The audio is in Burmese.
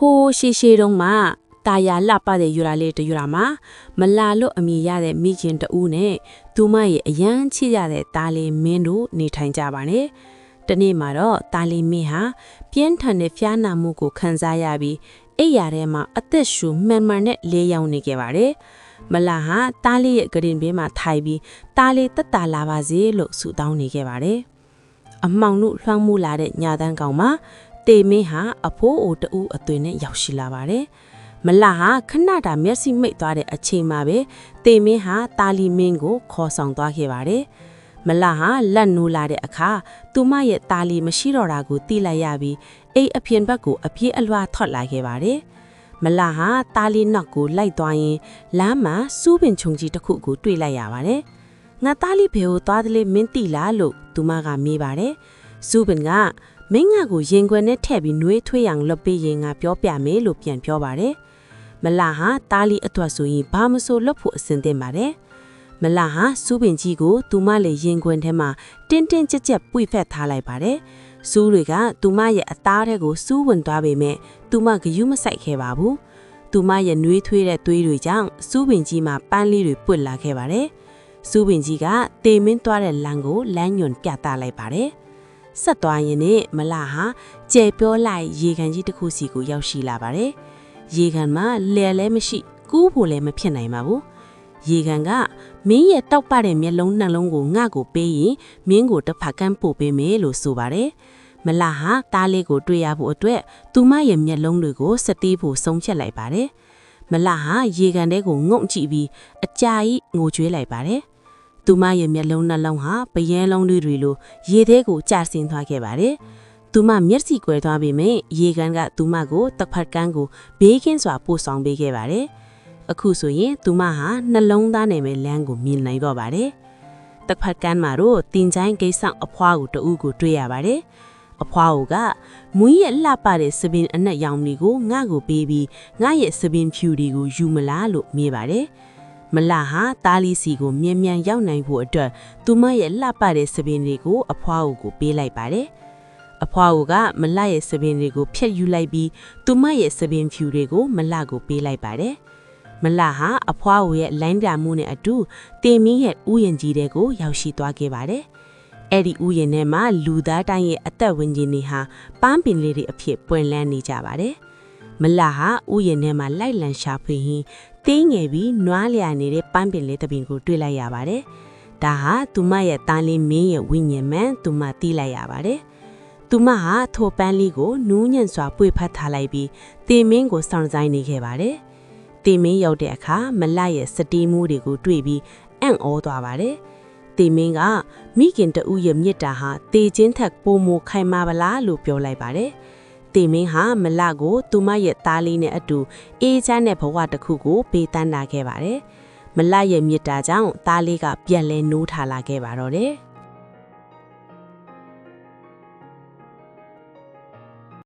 ဟိုးရှေတုံးမှာတာယာလှပတဲ့ယူရာလေးတယူရာမှာမလာလို့အမိရတဲ့မိခင်တူးနဲ့သူမရဲ့အရန်ချစ်ရတဲ့တာလီမင်းတို့နေထိုင်ကြပါနဲ့တနေ့မှာတော့တာလီမင်းဟာပြင်းထန်တဲ့ဖျားနာမှုကိုခံစားရပြီးအိပ်ရာထဲမှာအသက်ရှူမှန်မှန်နဲ့လေးယောင်နေခဲ့ပါတယ်မလာဟာတားလေးရဲ့ဂရင်ဘေးမှာထိုင်ပြီးတားလေးတက်တာလာပါစေလို့ဆုတောင်းနေခဲ့ပါတယ်အမောင်တို့လွှမ်းမှုလာတဲ့ညာတန်းကောင်မှာတေမင်းဟာအဖိုးအိုတူအသွင်နဲ့ရောက်ရှိလာပါတယ်မလာဟာခဏတာမျက်စိမိတ်သွားတဲ့အချိန်မှာပဲတေမင်းဟာတာလီမင်းကိုခေါ်ဆောင်သွားခဲ့ပါတယ်မလာဟာလက်နိုးလာတဲ့အခါသူမရဲ့တာလီမရှိတော့တာကိုသိလိုက်ရပြီးအိတ်အပြင်ဘက်ကိုအပြေးအလွှာထွက်လာခဲ့ပါတယ်မလာဟာတာလီနောက်ကိုလိုက်သွားရင်လမ်းမှာစူးပင်ချုံကြီးတစ်ခုကိုတွေ့လိုက်ရပါတယ်ငါတာလီဘေကိုသွားတယ်လေမင်းတိလားလို့သူမကမေးပါတယ်စူးပင်ကမင်းငါကိုရင်ခွင်နဲ့ထည့်ပြီးနှွေးထွေးအောင်လုပ်ပေးရင်ငါပြောပြမယ်လို့ပြန်ပြောပါတယ်မလာဟာတာလီအတွက်ဆိုရင်ဘာမဆိုလုပ်ဖို့အဆင်သင့်ပါတယ်မလာဟာစူးပင်ကြီးကိုသူမလည်းရင်ခွင်ထဲမှာတင်းတင်းကြပ်ကြပ်ပွေဖက်ထားလိုက်ပါတယ်စူးတွေကသူမရဲ့အသားထဲကိုစူးဝင်သွားပေမဲ့သူမဂယုမဆိုင်ခဲ့ပါဘူးသူမရဲ့နှွေးထွေးတဲ့သွေးတွေကြောင့်စူးပင်ကြီးမှာပန်းလေးတွေပွတ်လာခဲ့ပါတယ်စူးပင်ကြီးကတေမင်းသွားတဲ့လမ်းကိုလမ်းညွန်ပြသလိုက်ပါတယ်ဆက်သွားရင်နဲ့မလာဟာကျဲပြောလိုက်ရေကန်ကြီးတစ်ခုစီကိုရောက်ရှိလာပါတယ်ရေကန်မှာလဲလဲမရှိကူးဖို့လည်းမဖြစ်နိုင်ပါဘူးရေကန်ကမင်းရဲ့တောက်ပတဲ့မျက်လုံးနှလုံးကိုငှကိုပေးရင်မင်းကိုတစ်ဖက်ကန်းပို့ပေးမယ်လို့ဆိုပါတယ်မလာဟာတားလေးကိုတွေ့ရဖို့အတွက်သူမရဲ့မျက်လုံးတွေကိုစတီးဖို့ဆုံးဖြတ်လိုက်ပါတယ်မလာဟာရေကန်ထဲကိုငုံကြည့်ပြီးအကြာကြီးငိုကြွေးလိုက်ပါတယ်သူမရဲ့မျက်လုံးနှလုံးဟာပယဲလုံးတွေလိုရေထဲကိုကျဆင်းသွားခဲ့ပါတယ်သူမမျက်စိကွယ်သွားပေမဲ့ရေကန်ကသူမကိုတစ်ဖက်ကန်းကိုဘေးကင်းစွာပို့ဆောင်ပေးခဲ့ပါတယ်အခုဆိုရင်သူမဟာနှလုံးသားနယ်မဲ့လမ်းကိုမြင်နိုင်တော့ပါတယ်တစ်ဖက်ကန်းမှာတော့တင်ချိုင်းကိစ္စအဖွားကိုတူကိုတွေ့ရပါတယ်အဖွားကမွေးရဲ့လှပတဲ့စပင်အနက်ရောင်တွေကိုငါ့ကိုပေးပြီးငါရဲ့စပင်ဖြူတွေကိုယူမလားလို့မေးပါတယ်မလာဟာတားလီစီကိုမြ мян ရောက်နိုင်ဖို့အတွက်သူမရဲ့လှပတဲ့စပင်တွေကိုအဖွားကိုပေးလိုက်ပါတယ်အဖွားကမလာရဲ့စပင်တွေကိုဖျက်ယူလိုက်ပြီးသူမရဲ့စပင်ဖြူတွေကိုမလာကိုပေးလိုက်ပါတယ်မလာဟာအဖွားရဲ့လိုင်းပြမှုနဲ့အတူတင်မင်းရဲ့ဥယျာဉ်ကြီးတွေကိုရောက်ရှိသွားခဲ့ပါတယ်အဲ့ဒီဥယျာဉ်ထဲမှာလူသားတိုင်းရဲ့အသက်ဝင်ခြင်းတွေဟာပန်းပင်လေးတွေအဖြစ်ပွင့်လန်းနေကြပါတယ်မလာဟာဥယျာဉ်ထဲမှာလိုက်လံရှာဖွေရင်းတင်းငယ်ပြီးနွားလျာနေတဲ့ပန်းပင်လေးတစ်ပင်ကိုတွေ့လိုက်ရပါတယ်ဒါဟာသူမရဲ့တားလေးမင်းရဲ့ဝိညာဉ်မှန်သူမသိလိုက်ရပါတယ်သူမဟာထိုပန်းလေးကိုနူးညံ့စွာပွေဖက်ထားလိုက်ပြီးတင်မင်းကိုစောင့်ဆိုင်နေခဲ့ပါတယ်တင်မင်းရောက်တဲ့အခါမလာရဲ့စတီးမှုတွေကိုတွေ့ပြီးအံ့ဩသွားပါတယ်တေမင်းကမိခင်တူရဲ့မြစ်တာဟာတေချင်းထက်ပိုမိုခိုင်မာပလားလို့ပြောလိုက်ပါတယ်တေမင်းဟာမလကိုသူမရဲ့သားလေးနဲ့အတူအေးချမ်းတဲ့ဘဝတစ်ခုကိုပေးတန်းတာခဲ့ပါတယ်မလရဲ့မြစ်တာကြောင့်သားလေးကပြန်လဲနိုးထားလာခဲ့ပါတော့တယ်